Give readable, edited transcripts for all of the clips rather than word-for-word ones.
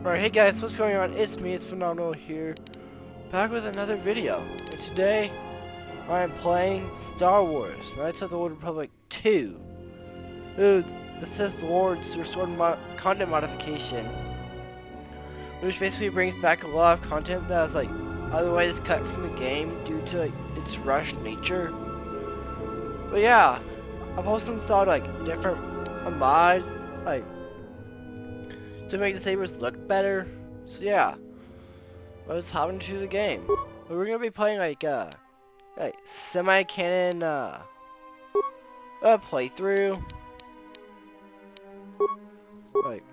Alright, hey guys, what's going on? It's me, it's Phenomenal here, back with another video. And today, I am playing Star Wars, Knights of the Old Republic 2. Ooh, the Sith Lord's Restored content modification, which basically brings back a lot of content that was like otherwise cut from the game due to like its rushed nature. But yeah, I've also installed like a mod, like to make the sabers look better. So yeah, let's hop into the game. But we're gonna be playing like semi-canon playthrough. Like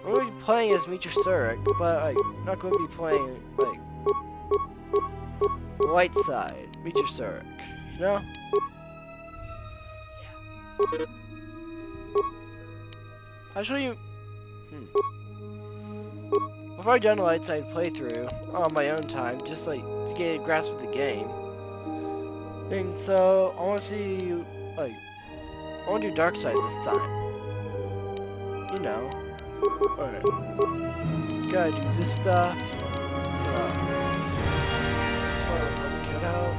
we're gonna be playing as Meet Your Surik, but like not gonna be playing like light side Meet Your Surik, you know? Actually, I've already done a light side playthrough on my own time, just like to get a grasp of the game. And so I want to see, like, I want to do dark side this time. You know. Alright. Gotta do this stuff. Cut out.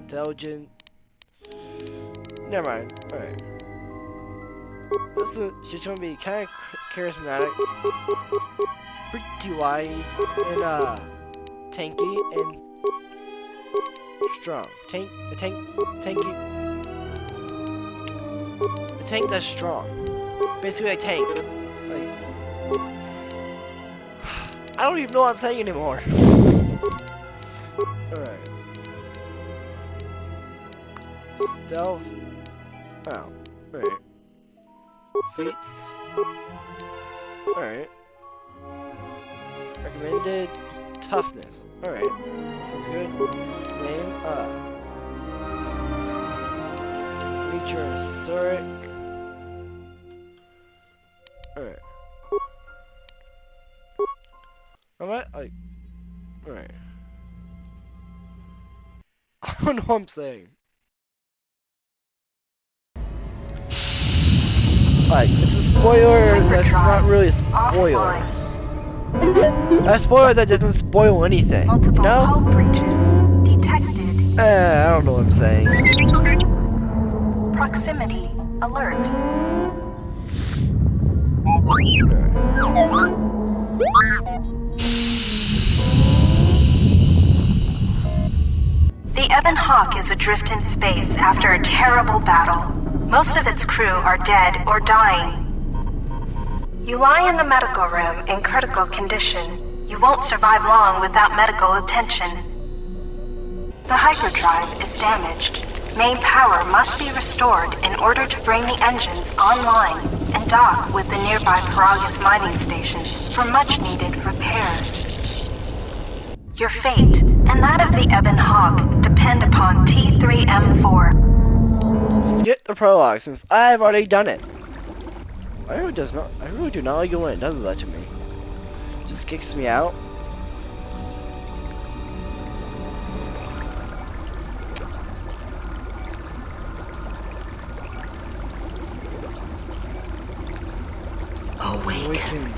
Intelligent. Never mind. Alright. She's gonna be kind of charismatic, pretty wise, and tanky and strong. A tank that's strong. Basically a tank. Like, I don't even know what I'm saying anymore. Alright. Stealth. Oh. Alright. Feats. Alright. Recommended toughness. Alright. Sounds good. Name Meet Your Surik. Alright. Alright, like alright. I don't know what I'm saying. Like, it's a spoiler that's not really a spoiler. A spoiler that doesn't spoil anything. Multiple No? hull breaches detected. I don't know what I'm saying. Proximity alert. The Ebon Hawk is adrift in space after a terrible battle. Most of its crew are dead or dying. You lie in the medical room in critical condition. You won't survive long without medical attention. The hyperdrive is damaged. Main power must be restored in order to bring the engines online and dock with the nearby Peragus mining station for much-needed repairs. Your fate and that of the Ebon Hawk depend upon T3M4. Skip the prologue since I've already done it. I really do not like it when it does that to me. Just kicks me out. Awaken.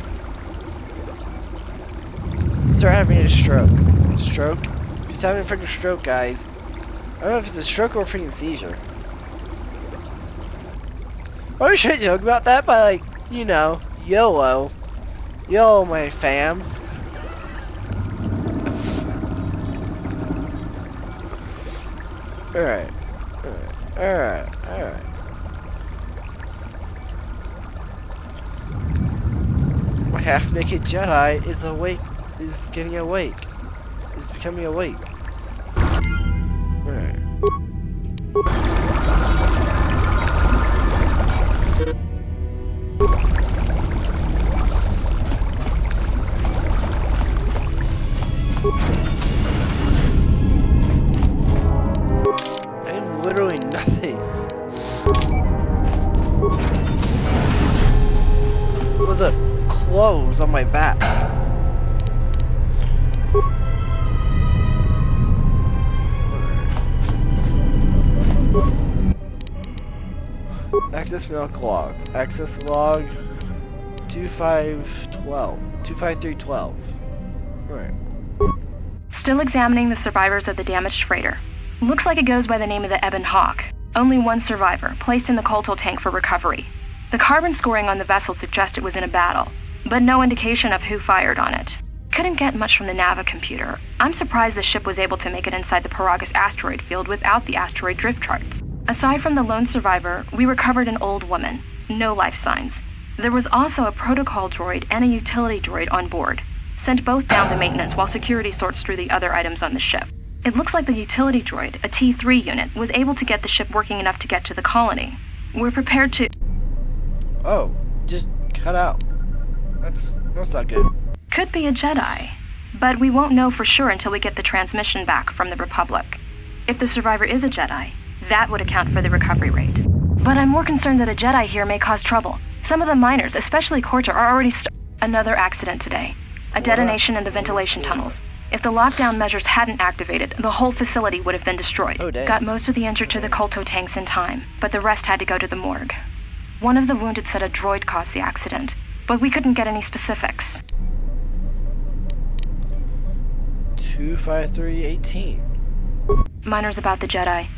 Start having a stroke. Stroke? He's having a freaking stroke, guys. I don't know if it's a stroke or a freaking seizure. I wish I joke about that, but like, you know, YOLO. YOLO, my fam. Alright. Alright. My half-naked Jedi is awake, is getting awake. Is becoming awake. Alright. There's literally nothing. With a clothes on my back. Access milk logs. Access log 25312. Alright. Still examining the survivors of the damaged freighter. Looks like it goes by the name of the Ebon Hawk. Only one survivor, placed in the Kolto tank for recovery. The carbon scoring on the vessel suggests it was in a battle, but no indication of who fired on it. Couldn't get much from the Nava computer. I'm surprised the ship was able to make it inside the Peragus asteroid field without the asteroid drift charts. Aside from the lone survivor, we recovered an old woman. No life signs. There was also a protocol droid and a utility droid on board. Sent both down to maintenance while security sorts through the other items on the ship. It looks like the utility droid, a T3 unit, was able to get the ship working enough to get to the colony. We're prepared to... Oh, just cut out. That's not good. Could be a Jedi. But we won't know for sure until we get the transmission back from the Republic. If the survivor is a Jedi, that would account for the recovery rate. But I'm more concerned that a Jedi here may cause trouble. Some of the miners, especially KOTORII, are already Another accident today. A detonation in the ventilation tunnels. If the lockdown measures hadn't activated, the whole facility would have been destroyed. Oh, dang. Got most of the injured to the Kolto tanks in time, but the rest had to go to the morgue. One of the wounded said a droid caused the accident, but we couldn't get any specifics. 25318. Miners about the Jedi.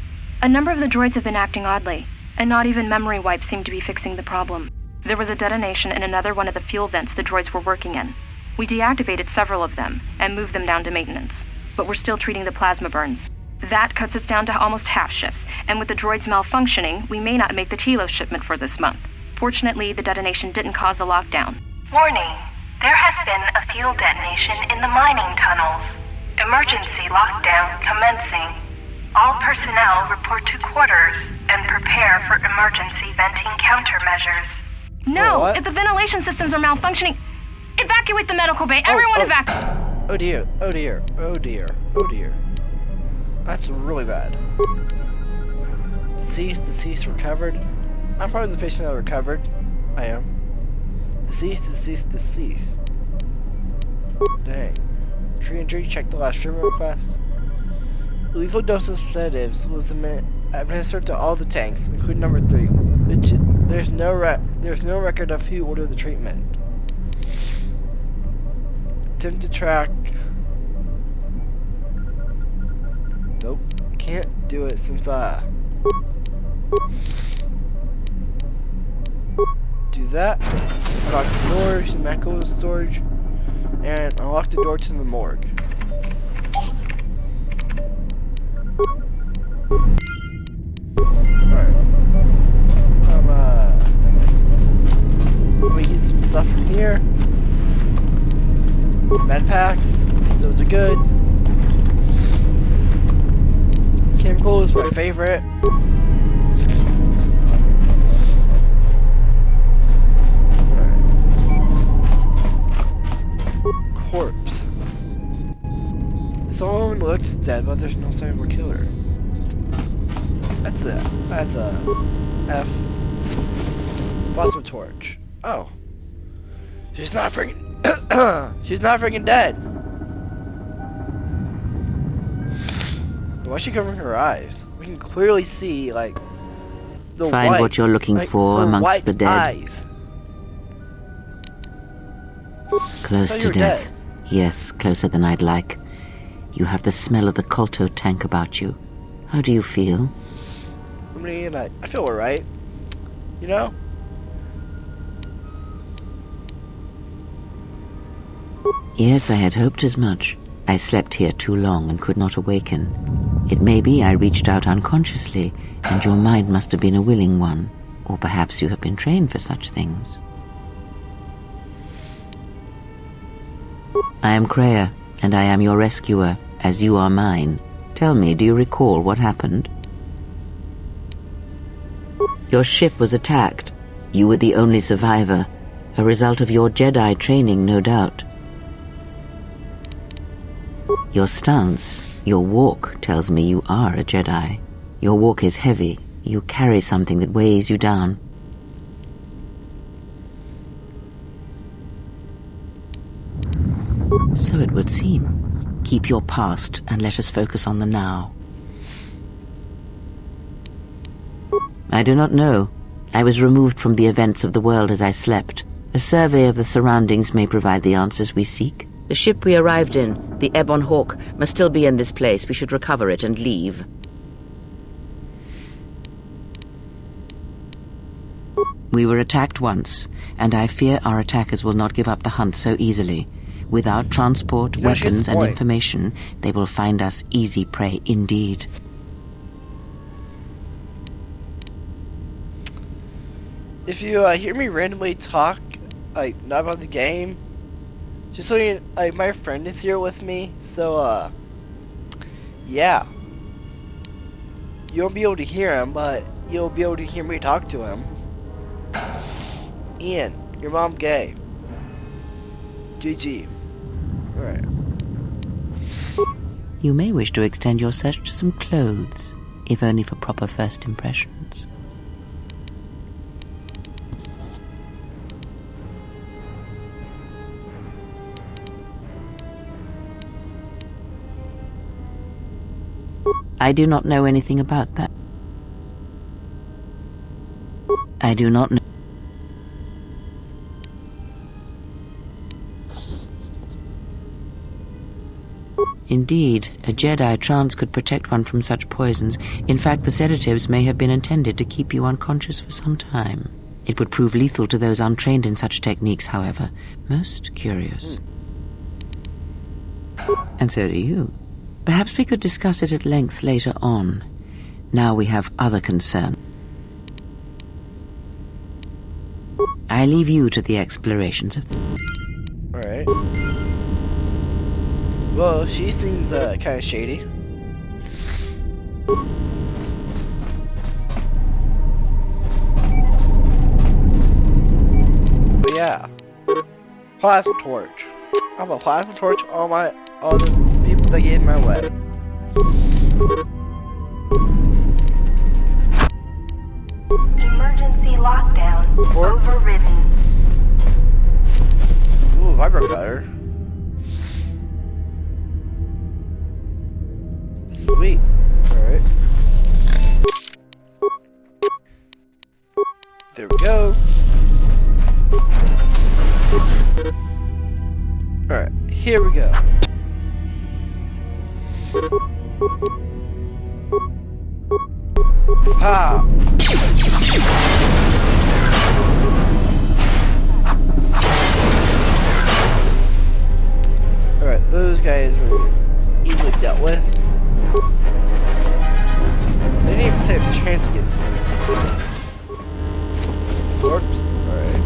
A number of the droids have been acting oddly, and not even memory wipes seem to be fixing the problem. There was a detonation in another one of the fuel vents the droids were working in. We deactivated several of them and moved them down to maintenance, but we're still treating the plasma burns. That cuts us down to almost half shifts, and with the droids malfunctioning, we may not make the Telos shipment for this month. Fortunately, the detonation didn't cause a lockdown. Warning. There has been a fuel detonation in the mining tunnels. Emergency lockdown commencing. All personnel report to quarters and prepare for emergency venting countermeasures. No! What? If the ventilation systems are malfunctioning, evacuate the medical bay! Everyone evacuate! Oh dear, oh dear, oh dear, oh dear. That's really bad. Deceased, recovered. I'm probably the patient that recovered. I am. Deceased. Dang. Tree injury, check the last treatment request. Lethal dose of sedatives was administered to all the tanks, including number 3. Which there's no record of who ordered the treatment. Attempt to track. Nope, can't do it since do that. Unlock the doors, medical storage, and unlock the door to the morgue. Alright. We get some stuff from here. Med packs, those are good. Chemical is my favorite. Corpse. Someone looks dead, but there's no sign of a killer. That's a F. Plasma torch. Oh. She's not freaking she's not freaking dead. Why is she covering her eyes? We can clearly see like the Find white, what you're looking like, for her amongst white the dead. Eyes. Close thought you to were death. dead. Yes, closer than I'd like. You have the smell of the Kolto tank about you. How do you feel? I mean, I feel alright. You know? Yes, I had hoped as much. I slept here too long and could not awaken. It may be I reached out unconsciously, and your mind must have been a willing one. Or perhaps you have been trained for such things. I am Kreia, and I am your rescuer, as you are mine. Tell me, do you recall what happened? Your ship was attacked. You were the only survivor, a result of your Jedi training, no doubt. Your stance, your walk, tells me you are a Jedi. Your walk is heavy. You carry something that weighs you down. So it would seem. Keep your past and let us focus on the now. I do not know. I was removed from the events of the world as I slept. A survey of the surroundings may provide the answers we seek. The ship we arrived in, the Ebon Hawk, must still be in this place. We should recover it and leave. We were attacked once, and I fear our attackers will not give up the hunt so easily. Without transport, weapons, and information, they will find us easy prey indeed. If you hear me randomly talk, like, not about the game, just so you, like, my friend is here with me, so, yeah. You won't be able to hear him, but you'll be able to hear me talk to him. Ian, your mom gay. GG. Alright. You may wish to extend your search to some clothes, if only for proper first impressions. I do not know anything about that. I do not know. Indeed, a Jedi trance could protect one from such poisons. In fact, the sedatives may have been intended to keep you unconscious for some time. It would prove lethal to those untrained in such techniques, however. Most curious. And so do you. Perhaps we could discuss it at length later on. Now we have other concern. I leave you to the explorations of them. Alright. Well, she seems kind of shady. But yeah. Plasma torch. I have a plasma torch on all the people that get in my way. Emergency lockdown overridden. Ooh, vibro cutter. Sweet. Alright. There we go. Alright, here we go. Ah! Alright, those guys were easily dealt with. They didn't even say have a chance against me. Whoops. Alright.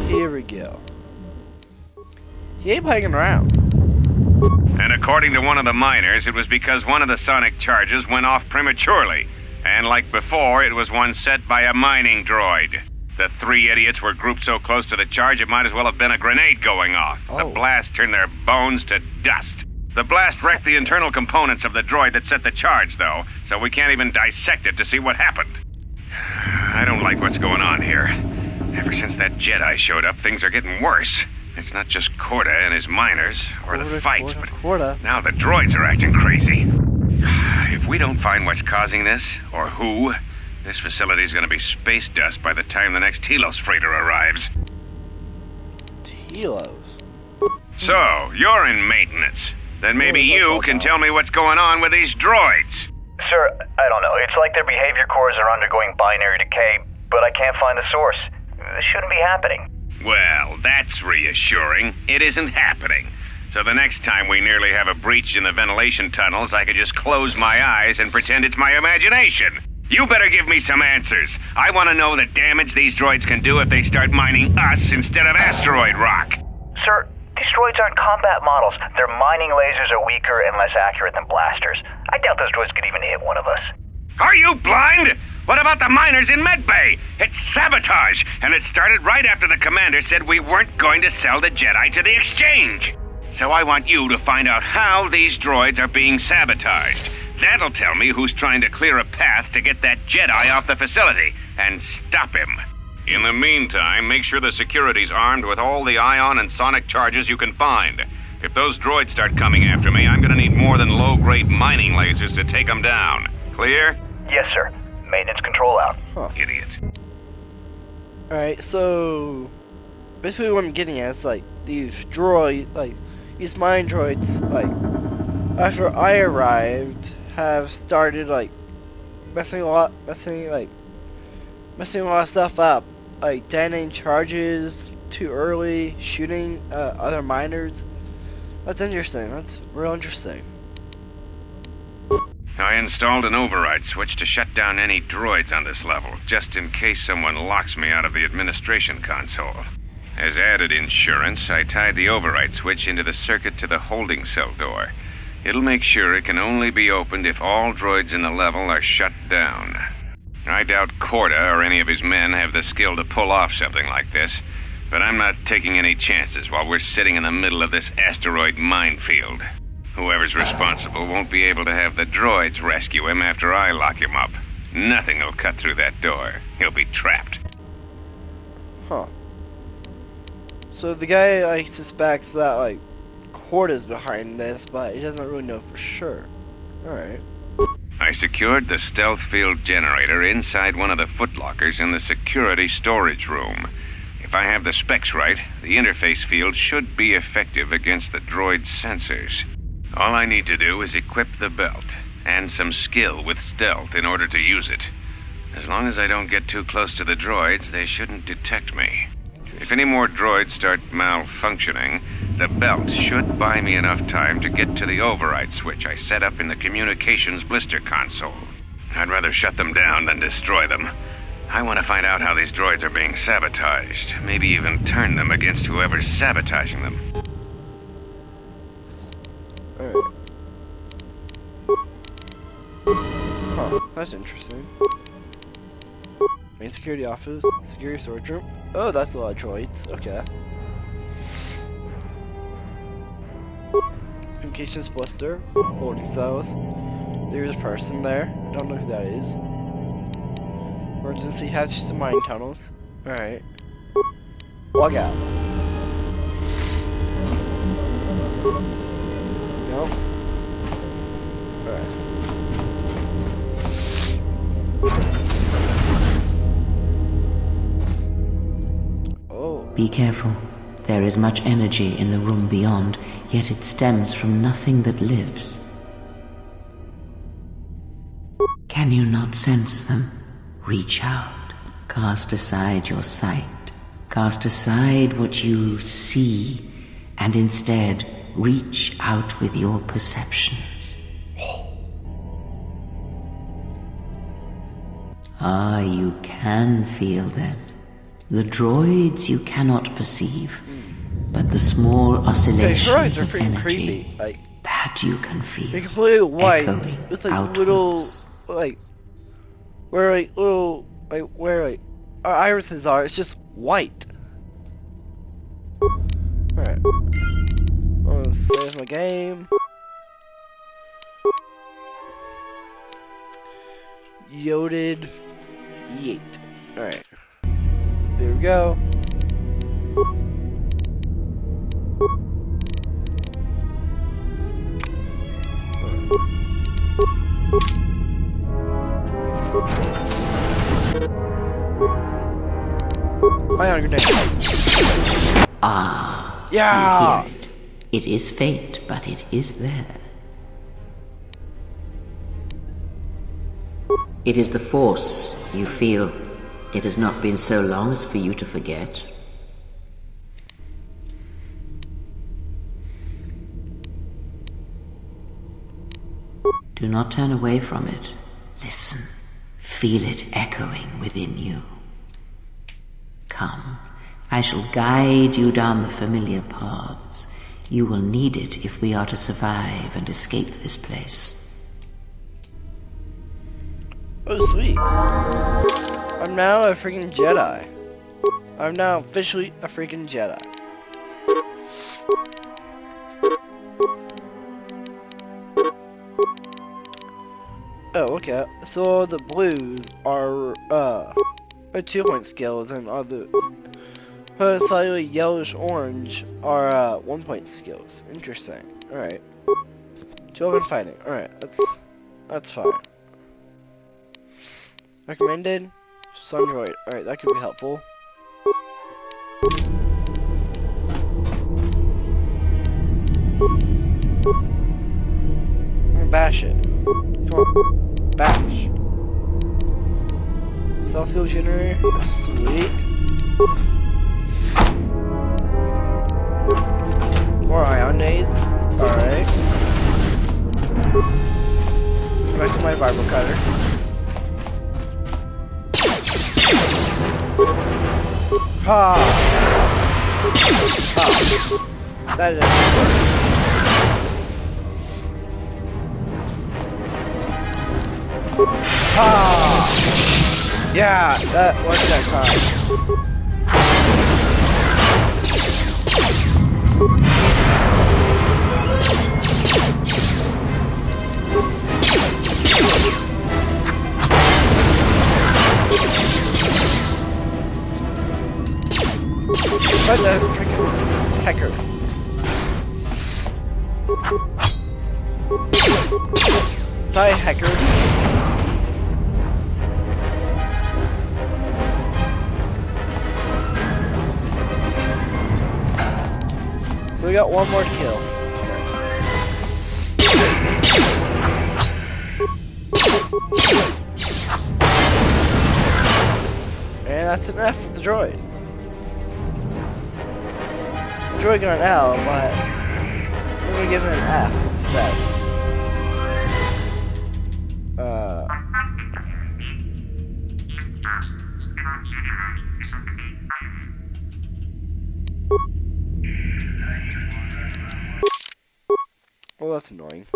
Here we go. He ain't hanging around. And according to one of the miners, it was because one of the sonic charges went off prematurely. And like before, it was one set by a mining droid. The three idiots were grouped so close to the charge it might as well have been a grenade going off. Oh. The blast turned their bones to dust. The blast wrecked the internal components of the droid that set the charge, though, so we can't even dissect it to see what happened. I don't like what's going on here. Ever since that Jedi showed up, things are getting worse. It's not just Korta and his miners, or the fights, but now the droids are acting crazy. If we don't find what's causing this, or who, this facility's gonna be space dust by the time the next Telos freighter arrives. Telos? So, you're in maintenance. Then maybe you can tell me what's going on with these droids. Sir, I don't know. It's like their behavior cores are undergoing binary decay, but I can't find the source. This shouldn't be happening. Well, that's reassuring. It isn't happening. So the next time we nearly have a breach in the ventilation tunnels, I could just close my eyes and pretend it's my imagination. You better give me some answers. I want to know the damage these droids can do if they start mining us instead of asteroid rock. Sir, these droids aren't combat models. Their mining lasers are weaker and less accurate than blasters. I doubt those droids could even hit one of us. Are you blind? What about the miners in Medbay? It's sabotage, and it started right after the commander said we weren't going to sell the Jedi to the Exchange. So I want you to find out how these droids are being sabotaged. That'll tell me who's trying to clear a path to get that Jedi off the facility, and stop him. In the meantime, make sure the security's armed with all the ion and sonic charges you can find. If those droids start coming after me, I'm gonna need more than low-grade mining lasers to take them down. Clear? Yes, sir. Maintenance control out. Huh. Idiot. Alright, so basically what I'm getting at is like these mine droids, like after I arrived, have started like messing a lot of stuff up, like detonating charges too early, shooting other miners. That's interesting. That's real interesting. I installed an override switch to shut down any droids on this level, just in case someone locks me out of the administration console. As added insurance, I tied the override switch into the circuit to the holding cell door. It'll make sure it can only be opened if all droids in the level are shut down. I doubt KOTORII or any of his men have the skill to pull off something like this, but I'm not taking any chances while we're sitting in the middle of this asteroid minefield. Whoever's responsible won't be able to have the droids rescue him after I lock him up. Nothing will cut through that door. He'll be trapped. Huh. So the guy suspects that like KOTORII's behind this, but he doesn't really know for sure. Alright. I secured the stealth field generator inside one of the footlockers in the security storage room. If I have the specs right, the interface field should be effective against the droid's sensors. All I need to do is equip the belt, and some skill with stealth in order to use it. As long as I don't get too close to the droids, they shouldn't detect me. If any more droids start malfunctioning, the belt should buy me enough time to get to the override switch I set up in the communications blister console. I'd rather shut them down than destroy them. I want to find out how these droids are being sabotaged, maybe even turn them against whoever's sabotaging them. Alright. Huh, that's interesting. Main security office, security storage room. Oh, that's a lot of droids. Okay. Communications blister, holding cells. There's a person there. I don't know who that is. Emergency hatches and mine tunnels. Alright. Log out. No? Alright. Oh. Be careful. There is much energy in the room beyond, yet it stems from nothing that lives. Can you not sense them? Reach out. Cast aside your sight. Cast aside what you see, and instead reach out with your perceptions. Ah, you can feel them. The droids you cannot perceive, but the small oscillations of energy creepy. Like, that you can feel. they're completely white. Echoing With like outwards. little, like, where our irises are, it's just white. Alright. I'm gonna save my game. Yoded Yeet. Alright. There we go. Ion grenade. Ah, Yeah. you hear it. It is faint, but it is there. It is the Force, you feel. It has not been so long as for you to forget. Do not turn away from it. Listen. Feel it echoing within you. Come. I shall guide you down the familiar paths. You will need it if we are to survive and escape this place. Oh, sweet. I'm now a freaking Jedi. I'm now officially a freaking Jedi. Oh, okay. So the blues are 2-point skills, and the slightly yellowish orange are 1-point skills. Interesting. All right. 12 and fighting. All right, that's fine. Recommended Sundroid. All right, that could be helpful. I'm gonna bash it. Come on. Bash. Self-fuel generator. Sweet. More ion nades. Alright. Back to my vibro cutter. Ha! Oh. That didn't work. Ah! Yeah, that worked that time. What the freaking hecker? Die, hacker. So we got one more kill. And that's an F for the droid. The droid got an L, but I'm gonna give it an F instead. Well, that's annoying.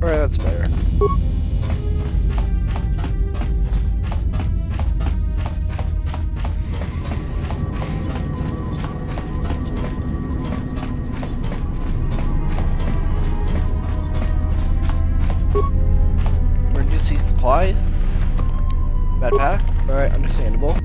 Alright, that's better. Emergency supplies? Bad pack? Alright, understandable.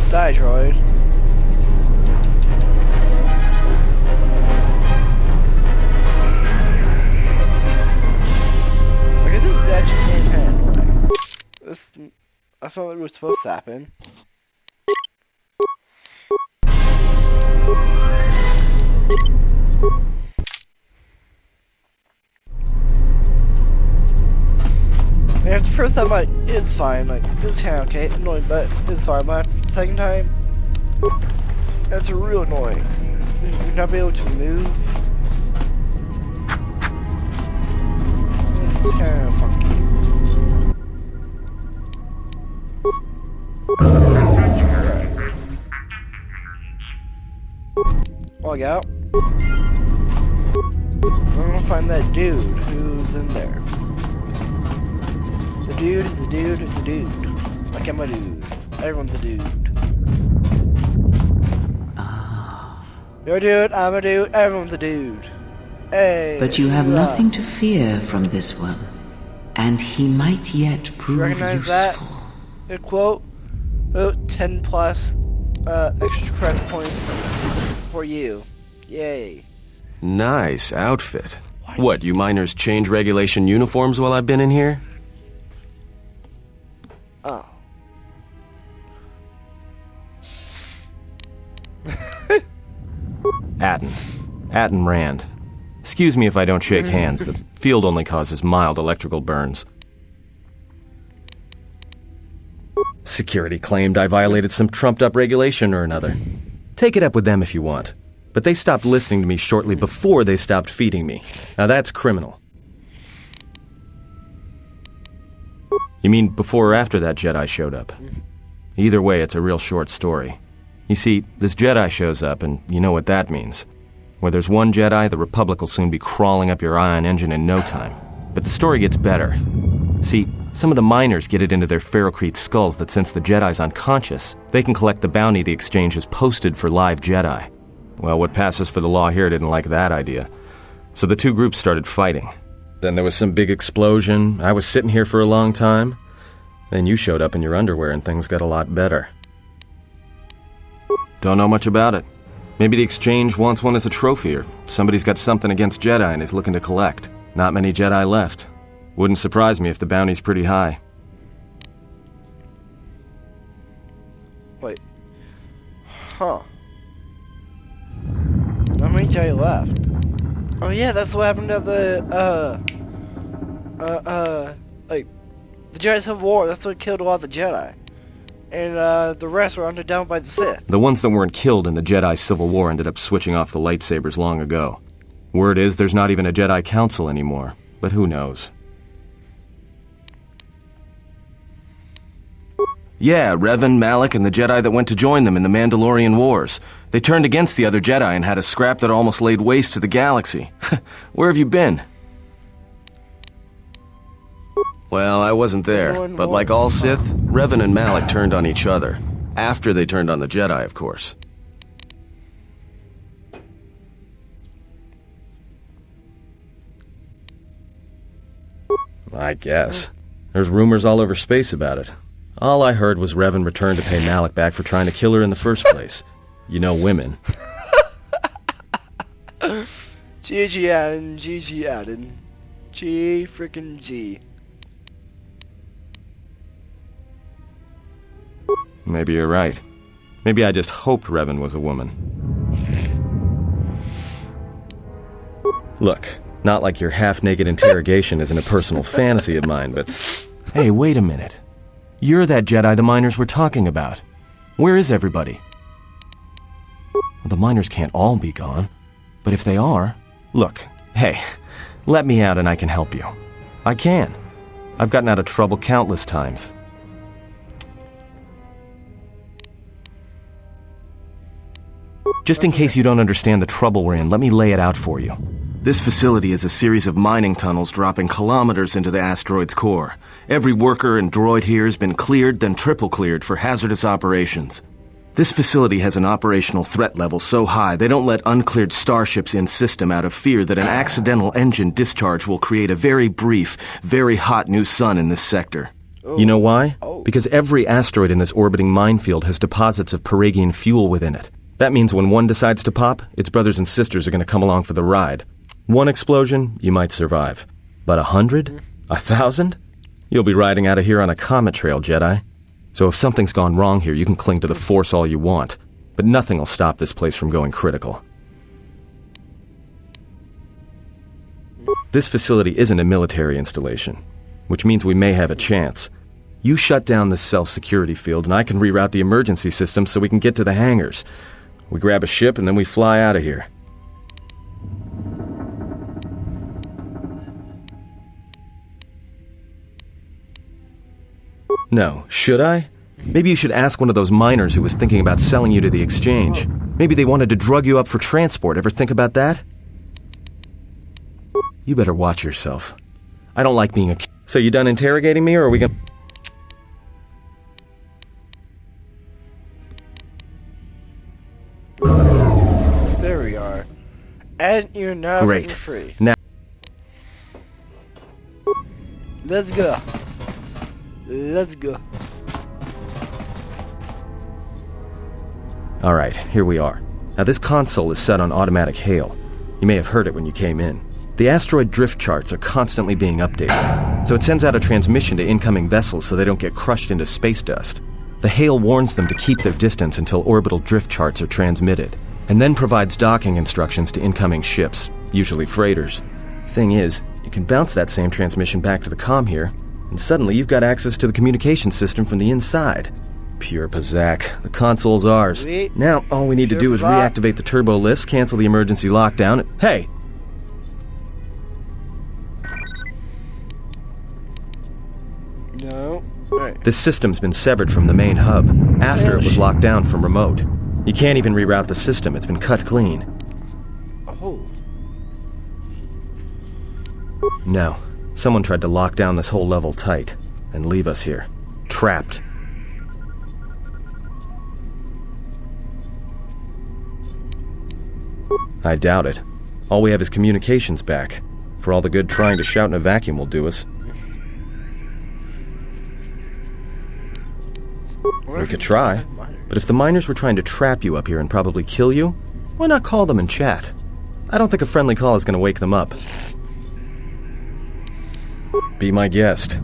Die, droid. Okay, this is actually kind of annoying. That's not what was supposed to happen. And the first time, like, it's fine, like, it's kind of okay, annoying, but it's fine, but the second time, that's real annoying. You're not be able to move. It's kind of funky. Log out. I'm gonna find that dude who's in there. The dude is a dude, it's a dude. Like I'm a dude. Everyone's a dude. You're a dude, I'm a dude, everyone's a dude. Hey. But you have nothing to fear from this one. And he might yet prove recognize useful. That? A quote. Oh, 10 plus extra credit points for you. Yay. Nice outfit. What, you miners change regulation uniforms while I've been in here? Oh. Atten Rand. Excuse me if I don't shake hands. The field only causes mild electrical burns. Security claimed I violated some trumped-up regulation or another. Take it up with them if you want. But they stopped listening to me shortly before they stopped feeding me. Now that's criminal. You mean before or after that Jedi showed up? Either way, it's a real short story. You see, this Jedi shows up, and you know what that means. Where there's one Jedi, the Republic will soon be crawling up your ion engine in no time. But the story gets better. See, some of the miners get it into their ferrocrete skulls that since the Jedi's unconscious, they can collect the bounty the exchange has posted for live Jedi. Well, what passes for the law here didn't like that idea. So the two groups started fighting. Then there was some big explosion. I was sitting here for a long time. Then you showed up in your underwear and things got a lot better. Don't know much about it. Maybe the exchange wants one as a trophy, or somebody's got something against Jedi and is looking to collect. Not many Jedi left. Wouldn't surprise me if the bounty's pretty high. Wait. Huh. Not many Jedi left. Oh yeah, that's what happened to the, like, the Jedi Civil War. That's what killed a lot of the Jedi. And, the rest were hunted down by the Sith. The ones that weren't killed in the Jedi Civil War ended up switching off the lightsabers long ago. Word is there's not even a Jedi Council anymore, but who knows? Yeah, Revan, Malak, and the Jedi that went to join them in the Mandalorian Wars. They turned against the other Jedi and had a scrap that almost laid waste to the galaxy. Where have you been? Well, I wasn't there, but like all Sith, Revan and Malak turned on each other. After they turned on the Jedi, of course. I guess. There's rumors all over space about it. All I heard was Revan returned to pay Malak back for trying to kill her in the first place. You know women. GG Addin, GG Addin. G frickin' G. Maybe you're right. Maybe I just hoped Revan was a woman. Look, not like your half-naked interrogation isn't a personal fantasy of mine, but... Hey, wait a minute. You're that Jedi the miners were talking about. Where is everybody? Well, the miners can't all be gone. But if they are... Look, hey, let me out and I can help you. I can. I've gotten out of trouble countless times. Just in case you don't understand the trouble we're in, let me lay it out for you. This facility is a series of mining tunnels dropping kilometers into the asteroid's core. Every worker and droid here has been cleared, then triple cleared for hazardous operations. This facility has an operational threat level so high they don't let uncleared starships in system out of fear that an accidental engine discharge will create a very brief, very hot new sun in this sector. You know why? Because every asteroid in this orbiting minefield has deposits of Peragian fuel within it. That means when one decides to pop, its brothers and sisters are going to come along for the ride. One explosion, you might survive. But 100? 1,000? You'll be riding out of here on a comet trail, Jedi. So if something's gone wrong here, you can cling to the Force all you want. But nothing will stop this place from going critical. This facility isn't a military installation, which means we may have a chance. You shut down this self-security field, and I can reroute the emergency system so we can get to the hangars. We grab a ship, and then we fly out of here. No, should I? Maybe you should ask one of those miners who was thinking about selling you to the exchange. Maybe they wanted to drug you up for transport. Ever think about that? You better watch yourself. I don't like being a... So you done interrogating me, or are we gonna... There we are. And you're now Great. free. Now... Let's go. Let's go. Alright, here we are. Now this console is set on automatic hail. You may have heard it when you came in. The asteroid drift charts are constantly being updated, so it sends out a transmission to incoming vessels so they don't get crushed into space dust. The hail warns them to keep their distance until orbital drift charts are transmitted, and then provides docking instructions to incoming ships, usually freighters. Thing is, you can bounce that same transmission back to the comm here, and suddenly you've got access to the communication system from the inside. Pure Pazak. The console's ours. Sweet. Now, all we need to do is reactivate the turbo lifts, cancel the emergency lockdown. Hey! No. Alright. This system's been severed from the main hub, after it was locked down from remote. You can't even reroute the system, it's been cut clean. Oh. No. Someone tried to lock down this whole level tight, and leave us here. Trapped. I doubt it. All we have is communications back. For all the good trying to shout in a vacuum will do us. We could try, but if the miners were trying to trap you up here and probably kill you, why not call them and chat? I don't think a friendly call is going to wake them up. Be my guest.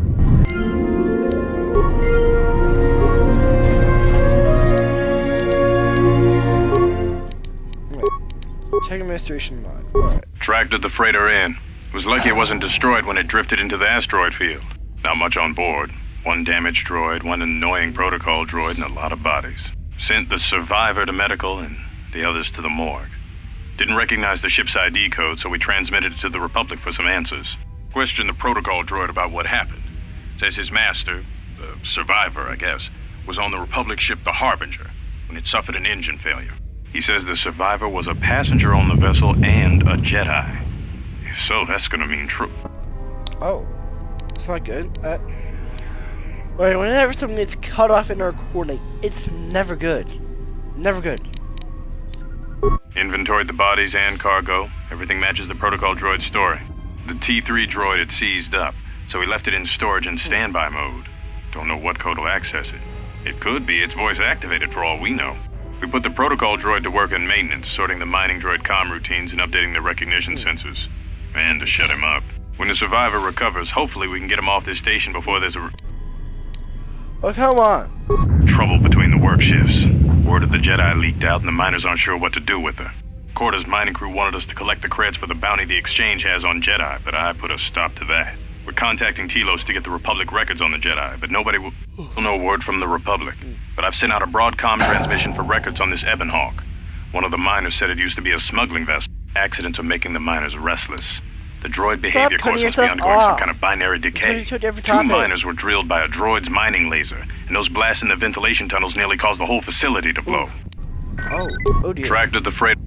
Check administration logs. Alright. Tracked the freighter in. Was lucky it wasn't destroyed when it drifted into the asteroid field. Not much on board. One damaged droid, one annoying protocol droid, and a lot of bodies. Sent the survivor to medical and the others to the morgue. Didn't recognize the ship's ID code, so we transmitted it to the Republic for some answers. Questioned the protocol droid about what happened. Says his master, the survivor, I guess, was on the Republic ship the Harbinger when it suffered an engine failure. He says the survivor was a passenger on the vessel and a Jedi. If so, that's gonna mean true. Oh. It's not good. Wait, whenever something gets cut off in our recording, it's never good. Never good. Inventoried the bodies and cargo. Everything matches the protocol droid's story. The T3 droid had seized up, so we left it in storage in standby mode. Don't know what code will access it. It could be it's voice activated for all we know. We put the protocol droid to work in maintenance, sorting the mining droid comm routines and updating the recognition sensors. And to shut him up. When the survivor recovers, hopefully we can get him off this station before there's a... Oh, come on. Trouble between the work shifts. Word of the Jedi leaked out and the miners aren't sure what to do with her. Quarter's mining crew wanted us to collect the creds for the bounty the Exchange has on Jedi, but I put a stop to that. We're contacting Telos to get the Republic records on the Jedi, but nobody will... No word from the Republic. But I've sent out a broadcom transmission for records on this Ebon Hawk. One of the miners said it used to be a smuggling vessel. Accidents are making the miners restless. The droid behavior course must be undergoing some kind of binary decay. Two miners were drilled by a droid's mining laser, and those blasts in the ventilation tunnels nearly caused the whole facility to blow. Oh dear. Tracked the freight...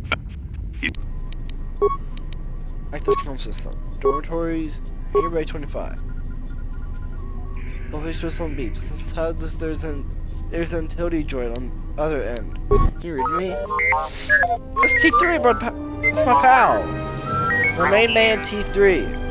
Access control system. Dormitories, hangar bay 25. Location system beeps. This is how there's an utility droid on the other end. Can you read me? That's T3, bro. That's my pal. The mainland T3.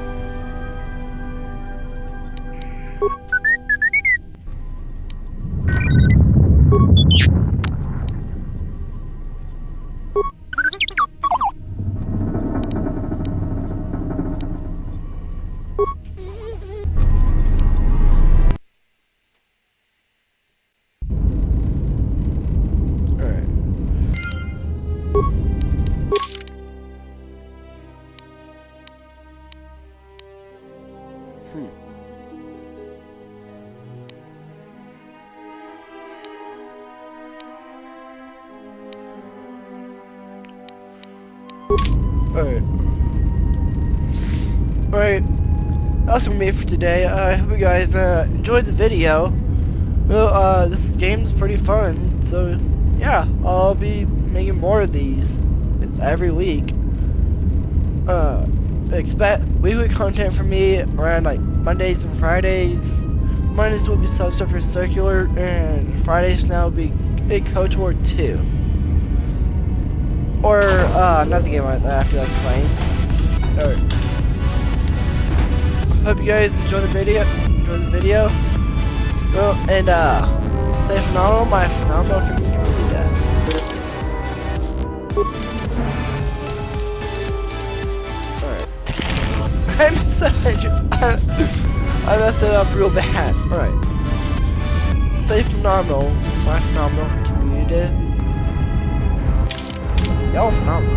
Alright, that's gonna be it for today. I hope you guys enjoyed the video. Well, this game's pretty fun, so yeah, I'll be making more of these every week. Expect weekly content from me around like Mondays and Fridays. Mondays will be Subsurfer Circular, and Fridays now will be KOTORII 2. Or another game after that's playing. Alright. Hope you guys enjoy the video. Well, and stay phenomenal, my phenomenal community does. Alright. I messed it up real bad. Alright. Stay phenomenal, my phenomenal community. Y'all phenomenal.